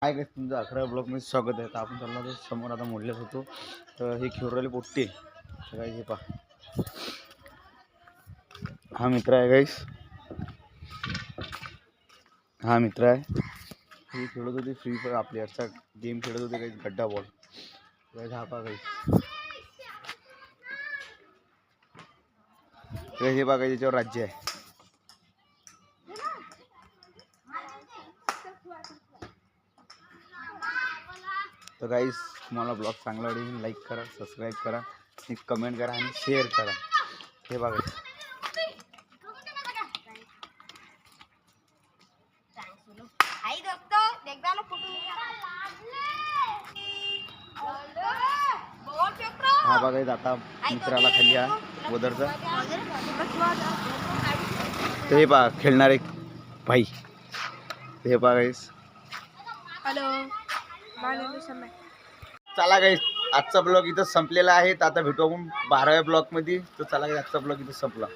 काय काय तुमचं 11 ब्लॉकमध्ये स्वागत आहे. तर आपण चाललो होतो समोर आता मोडल्याच होतो. तर हे खेळराले पोट्टे तर काय हे पहा, हा मित्र आहे गाईस, हा मित्र आहे. हे खेळत होते फ्री फायर आपल्या याचा गेम खेळत होते काही गड्डा बॉल. गाईस हा पहा गाईस, हे बघा याच्यावर राज्य आहे. तर गाईस तुम्हाला ब्लॉग चांगला वाटेल लाईक करा, सबस्क्राईब करा, कमेंट करा आणि शेअर करा. हे बघा हा बघा आता मित्राला खाली हा वदरचा. तर हे पहा खेळणारे भाई, हे पहा गाईस. हॅलो, चला गाईस आजचा ब्लॉग इथं संपलेला आहे. तर आता भेटू आपण 12व्या ब्लॉग मध्ये. तर चला गाईस आजचा ब्लॉग इथं संपला.